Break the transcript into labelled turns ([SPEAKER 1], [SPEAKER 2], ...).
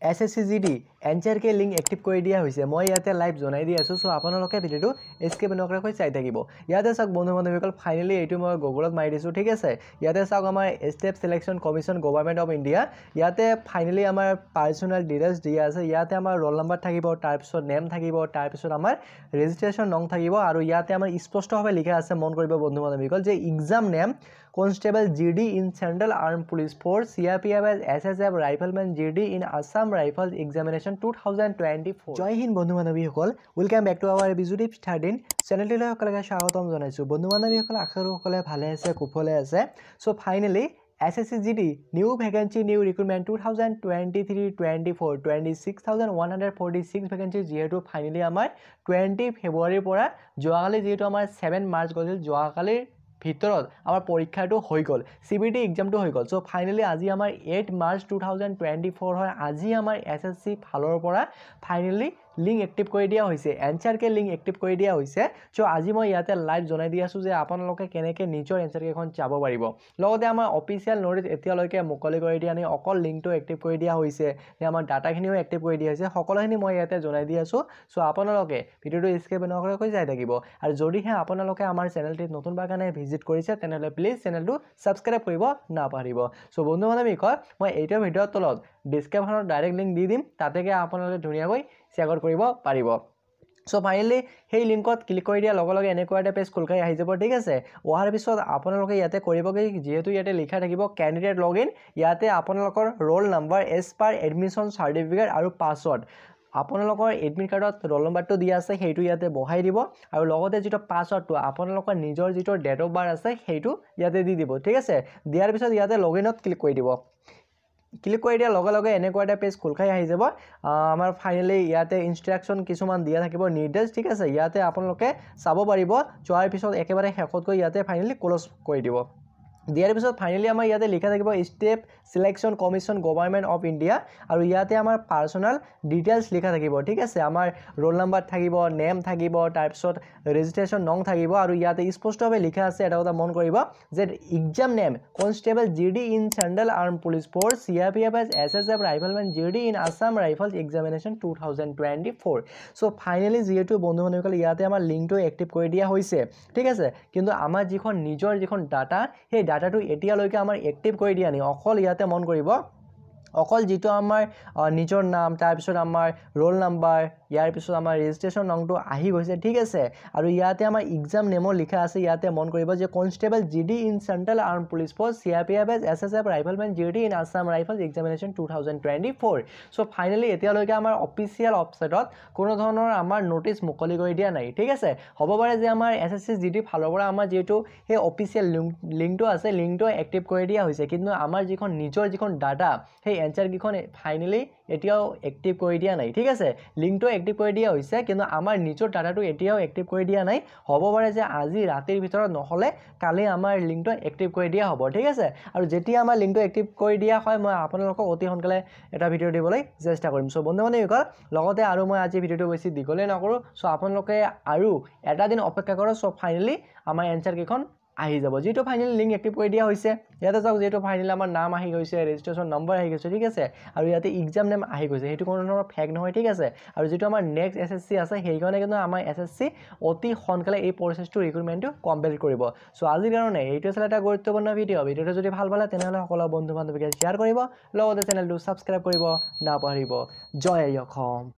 [SPEAKER 1] SSCGD answer কে link active কৰি দিয়া হৈছে মই ইয়াতে লাইভ জনাই দি আছো সো আপোনালোকে ভিডিওটো স্কিপ নকৰাকৈ চাই থাকিব ইয়াতে চাওক বন্ধু বান্ধৱীসকল ফাইনালি এইটো মই গুগলত মাৰি দিছো ঠিক আছে ইয়াতে চাওক আমাৰ step selection commission government of India ইয়াতে ফাইনালি আমাৰ পাৰ্সোনাল ডিটেইলছ দিয়া আছে ইয়াতে আমাৰ ৰোল নম্বৰ থাকিব তাৰ পিছত নেম থাকিব তাৰ পিছত আমাৰ ৰেজিষ্ট্ৰেচন নং থাকিব আৰু ইয়াতে আমাৰ স্পষ্টভাৱে লিখা আছে মন কৰিব বন্ধু বান্ধৱীসকল যে exam name Constable GD in Central Armed Police Force CRPF as SSF Rifleman GD in Assam Rifles Examination 2024 জয় হিন্দ বন্ধু বান্ধৱীসকল ওয়েলকাম ব্যাক টু আৱাৰ বিজুদীপ 13 চেনেলটিলৈ সকলোকে স্বাগতম জনাইছো বন্ধু বান্ধৱীসকল আশা কৰো সকলোৱে ভালে আছে কুশলে আছে so finally SSCGD new vacancy new recruitment 2023-24 26,146 vacancy যেহেতু ফাইনালি আমাৰ 20 ফেব্ৰুৱাৰীৰ পৰা যোৱাকালি যেহেতু আমাৰ 7 মাৰ্চ গৈছিল যোৱাকালিৰ ভিতৰত আমাৰ পৰীক্ষাটো হৈ গল CBT এক্সামটো হৈ গল সো ফাইনালি আজি আমাৰ 8 মাৰ্চ 2024 হয় আজি আমাৰ SSC ফালৰ পৰা ফাইনালি লিংক এক্টিভ কৰি দিয়া হৈছে এনসাৰ কে লিংক এক্টিভ কৰি দিয়া হৈছে সো আজি মই ইয়াতে লাইভ জনাই দি আছো যে আপোনালোকে কেনেকৈ নিজৰ এনসাৰ কেখন চাব পাৰিব লগতে আমাৰ অফিচিয়েল নোটিছ এতিয়ালৈকে মুকলি কৰি দিয়া নাই অকল লিংকটো এক্টিভ কৰি দিয়া হৈছে যে আমাৰ ডাটাখিনিও এক্টিভ কৰি দিয়া হৈছে সকলোখিনি মই ইয়াতে জনাই দি আছো সো আপোনালোকে ভিডিওটো স্কিপ নকৰাকৈ চাই থাকিব আৰু যদিহে আপোনালোকে আমাৰ চেনেলটিত নতুন বাগানে ভিজিট কৰিছে তেনেহলে প্লিজ চেনেলটো সাবস্ক্ৰাইব কৰিব নাপাহৰিব সো বন্ধু বান্ধৱীসকল মই এইটো ভিডিওৰ তলত ডেসক্ৰিপচনত ডাইৰেক্ট লিংক দি দিম তাতেকে আপোনালোকে ধুনীয়াকৈ শেয়াৰ কৰিব পাৰিব সো ফাইনালি সেই লিংকত ক্লিক কৰি দিয়া লগে লগে এনেকুৱা এটা পেজ খুলকাই আহি যাব ঠিক আছে ওহাৰ পিছত আপোনালোকে ইয়াতে কৰিবগে যেহেতু ইয়াতে লিখা থাকিব ক্যান্ডিডেট লগইন ইয়াতে আপোনালোকৰ roll number as per admission certificate আৰু পাছৱৰ্ড আপোনালোকৰ এডমিট কাৰ্ডত ৰোল নম্বৰটো দিয়া আছে সেইটো ইয়াতে বহাই দিব আৰু লগতে যেটো পাছৱৰ্ডটো আপোনালোকৰ নিজৰ যেটো ডেট অফ বাৰ আছে সেইটো ইয়াতে দি দিব ঠিক আছে দিয়াৰ পিছত ইয়াতে লগইনত ক্লিক কৰি দিব ক্লিক কৰি দিয়া লগে লগে এনেকুৱা এটা পেজ খুলখাই আহি যাব আমাৰ ফাইনালি ইয়াতে ইনস্ট্ৰাকশন কিছুমান দিয়া থাকিব নিৰ্দেশ ঠিক আছে ইয়াতে আপোনালোকে চাব পাৰিব চোৱাৰ পিছত একেবাৰে শেষতকৈ ইয়াতে ফাইনালি ক্লোজ কৰি দিব দিয়াৰ পিছত ফাইনালি আমাৰ ইয়াতে লিখা থাকিব step selection commission government of India আৰু ইয়াতে আমাৰ পাৰ্সোনাল ডিটেইলছ লিখা থাকিব ঠিক আছে আমাৰ ৰোল নম্বৰ থাকিব নেম থাকিব তাৰ পিছত ৰেজিষ্ট্ৰেচন নং থাকিব আৰু ইয়াতে স্পষ্টভাৱে লিখা আছে এটা কথা মন কৰিব যে exam name constable GD in central arm police force CRPF as SSF Rifleman GD in Assam Rifles Examination 2024 so finally যেহেতু বন্ধু বান্ধৱীসকল ইয়াতে আমাৰ লিংকটো এক্টিভ কৰি দিয়া হৈছে ঠিক আছে কিন্তু আমাৰ যিখন নিজৰ যিখন ডাটা সেই ডাটাটো এতিয়ালৈকে আমাৰ এক্টিভ কৰি দিয়া নাই অকল ইয়াতে মন কৰিব অকল যেটো আমাৰ নিজৰ নাম তাৰ পিছত আমাৰ ৰোল নম্বৰ ইয়াৰ পিছত আমাৰ ৰেজিষ্ট্ৰেচন নংটো আহি গৈছে ঠিক আছে আৰু ইয়াতে আমাৰ এক্সাম নেমো লিখা আছে ইয়াতে মন কৰিব যে constable GD in central arm police force CRPF as SSF Rifleman GD in Assam Rifles Examination 2024 so finally এতিয়ালৈকে আমাৰ অফিচিয়েল ওয়েবসাইটত কোনো ধৰণৰ আমাৰ নোটিছ মুকলি কৰি দিয়া নাই ঠিক আছে হ'ব পাৰে যে আমাৰ SSCGD ফালৰ পৰা আমাৰ যেটো হে অফিচিয়েল লিংকটো আছে লিংকটো এক্টিভ কৰি দিয়া হৈছে কিন্তু আমাৰ যিখন নিজৰ যিখন ডাটা সেই এনসাৰ কিখন ফাইনালি এতিয়াও এক্টিভ কৰি দিয়া নাই ঠিক আছে লিংকটো এক্টিভ কৰি দিয়া হৈছে কিন্তু আমাৰ নিজৰ ডাটাটো এতিয়াও এক্টিভ কৰি দিয়া নাই হ'ব পাৰে যে আজি ৰাতিৰ ভিতৰত নহলে কালি আমাৰ লিংকটো এক্টিভ কৰি দিয়া হ'ব ঠিক আছে আৰু যেতিয়া আমাৰ লিংকটো এক্টিভ কৰি দিয়া হয় মই আপোনালোকক অতি সোনকালে এটা ভিডিও দিবলৈ চেষ্টা কৰিম সো বন্ধু বান্ধৱীসকল লগতে আৰু মই আজি ভিডিওটো বেছি দীঘলে নকৰো সো আপোনালোকে আৰু এটা দিন অপেক্ষা কৰক সো ফাইনালি আমাৰ এনসাৰ কিখন আহি যাব যেটো ফাইনালি লিংক এক্টিভ কৰি দিয়া হৈছে ইয়াতে যাওক যেটো ফাইনালি আমাৰ নাম আহি গৈছে ৰেজিষ্ট্ৰেচন নম্বৰ আহি গৈছে ঠিক আছে আৰু ইয়াতে এক্সাম নেম আহি গৈছে হেতু কোনো ধৰণৰ ফেক নহয় ঠিক আছে আৰু যেটো আমাৰ নেক্সট SSC আছে সেইকাৰণে কিন্তু আমাৰ SSC অতি সোনকালে এই প্ৰসেসটো ৰিক্ৰুটমেন্টটো কমপ্লিট কৰিব সো আজিৰ কাৰণে এইটো আছিল এটা গুৰুত্বপূৰ্ণ ভিডিওটো যদি ভাল পালে তেনেহলে সকলো বন্ধু বান্ধৱীক শ্বেয়াৰ কৰিব লগতে চেনেলটো সাবস্ক্ৰাইব কৰিব নাপাহৰিব জয় অসম